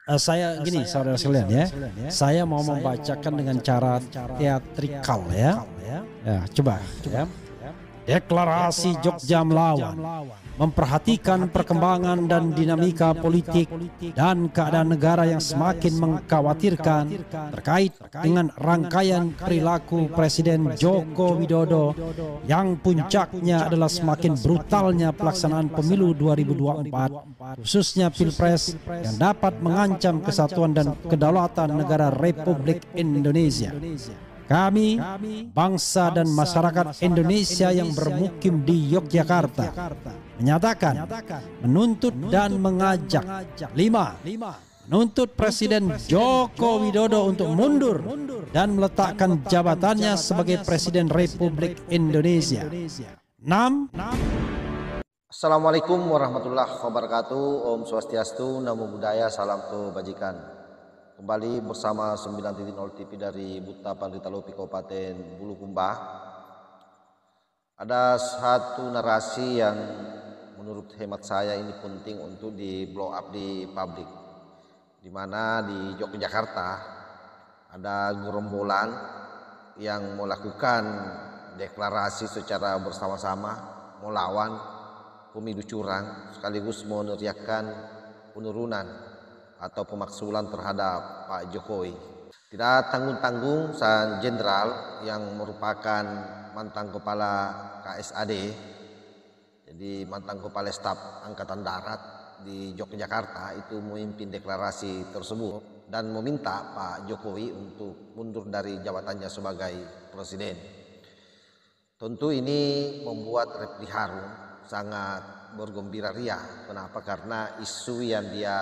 Saya gini, saudara sekalian ya, saya mau membacakan dengan cara teatrikal ya. Ya, coba ya. Deklarasi Jogja Melawan memperhatikan perkembangan dan dinamika politik dan keadaan negara yang semakin mengkhawatirkan terkait dengan rangkaian perilaku Presiden Joko Widodo yang puncaknya adalah semakin brutalnya pelaksanaan pemilu 2024, khususnya Pilpres yang dapat mengancam kesatuan dan kedaulatan negara Republik Indonesia. Kami, bangsa dan masyarakat Indonesia yang bermukim di Yogyakarta, menyatakan, menuntut dan mengajak. 5. Menuntut Presiden Joko Widodo untuk mundur dan meletakkan jabatannya sebagai Presiden Republik Indonesia. 6. Assalamualaikum warahmatullahi wabarakatuh. Om Swastiastu, Namo Buddhaya, salam kebajikan. Kembali bersama 9.0 TV dari Buta Pandita Lopi Kabupaten Bulukumba. Ada satu narasi yang menurut hemat saya ini penting untuk di blow up di publik, di mana di Yogyakarta ada gerombolan yang melakukan deklarasi secara bersama-sama melawan pemilu curang sekaligus meneriakkan penurunan atau pemaksulan terhadap Pak Jokowi. Tidak tanggung-tanggung sang jenderal yang merupakan mantan kepala KSAD, jadi mantan kepala staf Angkatan Darat di Yogyakarta, itu memimpin deklarasi tersebut dan meminta Pak Jokowi untuk mundur dari jabatannya sebagai presiden. Tentu ini membuat Refli Harun sangat bergembira ria. Kenapa? Karena isu yang dia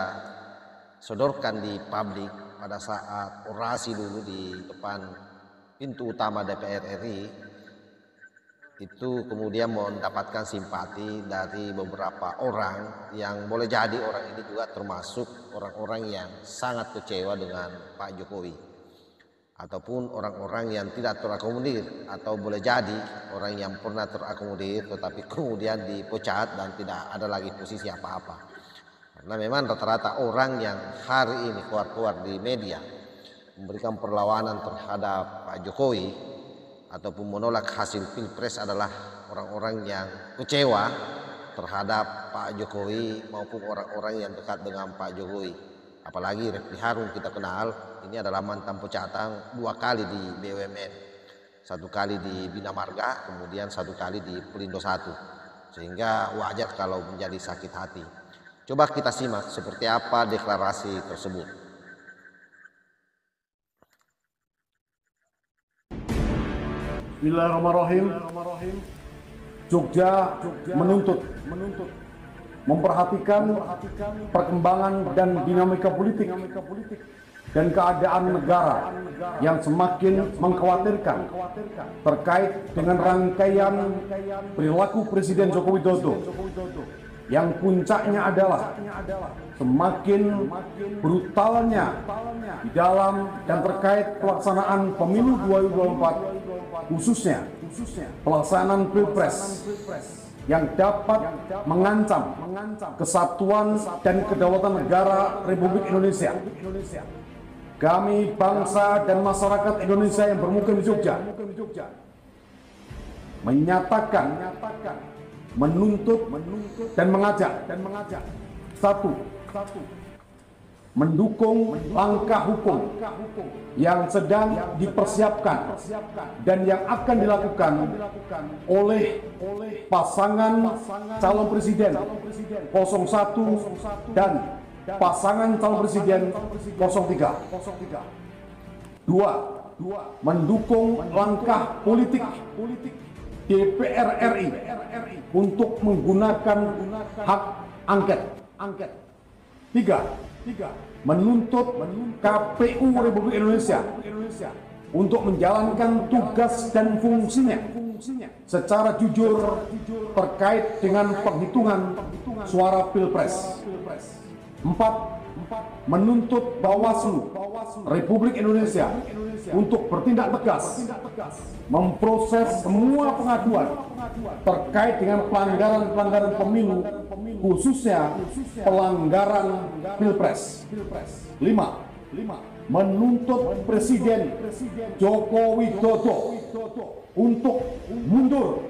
sodorkan di publik pada saat orasi dulu di depan pintu utama DPR RI itu kemudian mendapatkan simpati dari beberapa orang yang boleh jadi orang ini juga termasuk orang-orang yang sangat kecewa dengan Pak Jokowi ataupun orang-orang yang tidak terakomodir, atau boleh jadi orang yang pernah terakomodir tetapi kemudian dipecat dan tidak ada lagi posisi apa-apa. Karena memang rata-rata orang yang hari ini keluar-keluar di media memberikan perlawanan terhadap Pak Jokowi ataupun menolak hasil Pilpres adalah orang-orang yang kecewa terhadap Pak Jokowi maupun orang-orang yang dekat dengan Pak Jokowi. Apalagi Refli Harun kita kenal, ini adalah mantan pecalang 2 kali di BUMN. 1 kali di Bina Marga, kemudian 1 kali di Pelindo 1. Sehingga wajar kalau menjadi sakit hati. Coba kita simak seperti apa deklarasi tersebut. Bismillahirrahmanirrahim. Jogja menuntut memperhatikan perkembangan dan dinamika politik dan keadaan negara yang semakin mengkhawatirkan terkait dengan rangkaian perilaku Presiden Joko Widodo yang puncaknya adalah semakin brutalnya di dalam dan terkait pelaksanaan pemilu 2024, khususnya pelaksanaan Pilpres yang dapat mengancam kesatuan dan kedaulatan negara Republik Indonesia. Kami bangsa dan masyarakat Indonesia yang bermukim di Jogja menyatakan, menuntut dan mengajak. 1. Mendukung langkah hukum yang sedang dipersiapkan dan yang akan dilakukan oleh pasangan calon presiden 01 dan pasangan calon presiden 03. 2. Mendukung langkah politik DPR RI untuk menggunakan hak angket. 3. Menuntut KPU Republik Indonesia untuk menjalankan tugas dan fungsinya secara jujur terkait dengan penghitungan suara Pilpres. 4. Menuntut Bawaslu Republik Indonesia untuk bertindak tegas memproses semua pengaduan terkait dengan pelanggaran-pelanggaran pemilu, khususnya pelanggaran Pilpres. 5. Menuntut Presiden Joko Widodo untuk mundur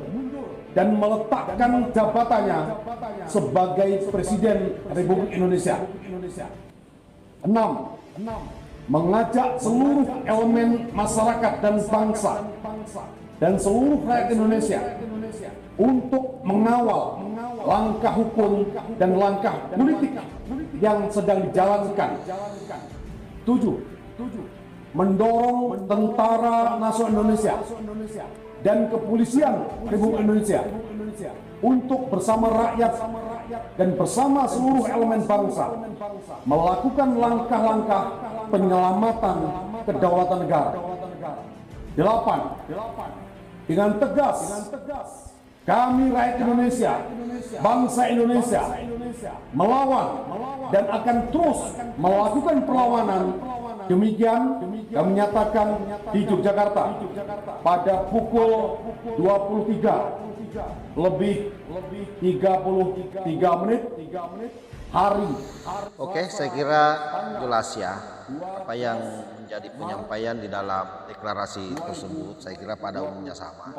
dan meletakkan jabatannya sebagai Presiden Republik Indonesia. 6. Mengajak seluruh elemen masyarakat dan bangsa dan seluruh rakyat Indonesia untuk mengawal langkah hukum dan langkah politik yang sedang dijalankan. 7. Mendorong Tentara Nasional Indonesia dan Kepolisian Republik Indonesia untuk bersama rakyat dan bersama seluruh elemen bangsa melakukan langkah-langkah penyelamatan kedaulatan negara. 8. Dengan tegas kami rakyat Indonesia, bangsa Indonesia melawan dan akan terus melakukan perlawanan. Demikian kami nyatakan di Yogyakarta pada pukul 23:33 hari. Oke, saya kira jelas ya apa yang menjadi penyampaian di dalam deklarasi tersebut. Saya kira pada umumnya sama.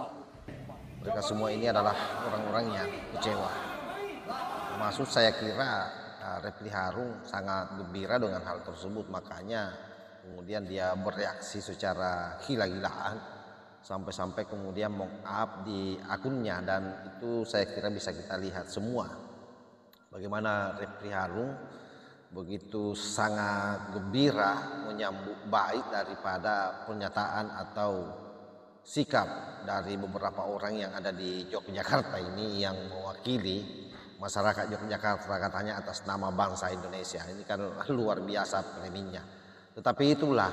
Mereka semua ini adalah orang-orang yang kecewa. Maksud saya kira Refli Harun sangat gembira dengan hal tersebut, makanya kemudian dia bereaksi secara gila-gilaan sampai-sampai kemudian meng-up di akunnya, dan itu saya kira bisa kita lihat semua bagaimana Refli Harun begitu sangat gembira menyambut baik daripada pernyataan atau sikap dari beberapa orang yang ada di Yogyakarta ini yang mewakili masyarakat Yogyakarta, katanya atas nama bangsa Indonesia. Ini kan luar biasa preminya. Tetapi itulah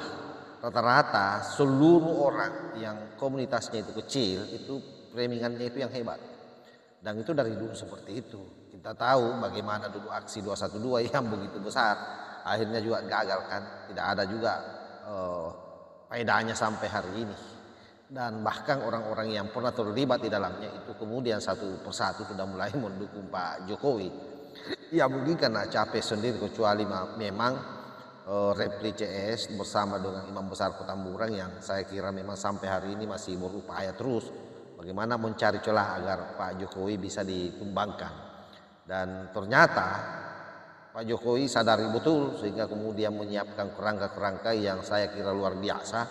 rata-rata seluruh orang yang komunitasnya itu kecil itu premingannya itu yang hebat. Dan itu dari dulu seperti itu. Kita tahu bagaimana dulu aksi 212 yang begitu besar akhirnya juga gagal kan. Tidak ada juga faedahnya sampai hari ini. Dan bahkan orang-orang yang pernah terlibat di dalamnya itu kemudian satu persatu sudah mulai mendukung Pak Jokowi. Ya mungkin karena capek sendiri, kecuali memang Refli CS bersama dengan Imam Besar Petamburan yang saya kira memang sampai hari ini masih berupaya terus bagaimana mencari celah agar Pak Jokowi bisa ditumbangkan. Dan ternyata Pak Jokowi sadari betul sehingga kemudian menyiapkan kerangka-kerangka yang saya kira luar biasa,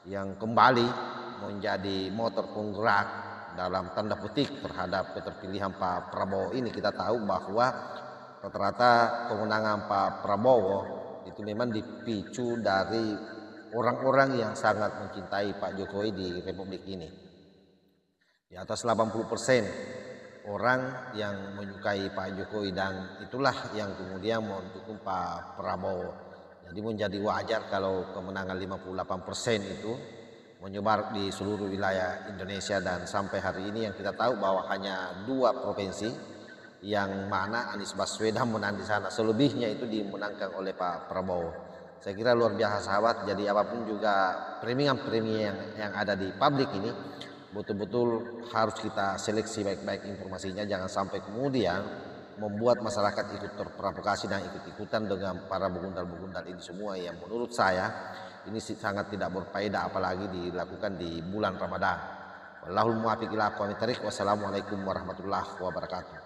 yang kembali menjadi motor penggerak dalam tanda petik terhadap keterpilihan Pak Prabowo ini. Kita tahu bahwa rata-rata kemenangan Pak Prabowo itu memang dipicu dari orang-orang yang sangat mencintai Pak Jokowi di Republik ini. Di atas 80% orang yang menyukai Pak Jokowi, dan itulah yang kemudian mendukung Pak Prabowo. Jadi menjadi wajar kalau kemenangan 58% itu menyebar di seluruh wilayah Indonesia, dan sampai hari ini yang kita tahu bahwa hanya 2 provinsi yang mana Anies Baswedan menang di sana, selebihnya itu dimenangkan oleh Pak Prabowo. Saya kira luar biasa sahabat. Jadi apapun juga premium yang ada di publik ini betul-betul harus kita seleksi baik-baik informasinya, jangan sampai kemudian membuat masyarakat ikut terprovokasi dan ikut-ikutan dengan para begundal-begundal ini semua yang menurut saya ini sangat tidak berfaedah, apalagi dilakukan di bulan Ramadan. Wallahul muwaffiq ila aqwamit thoriq. Wassalamualaikum warahmatullahi wabarakatuh.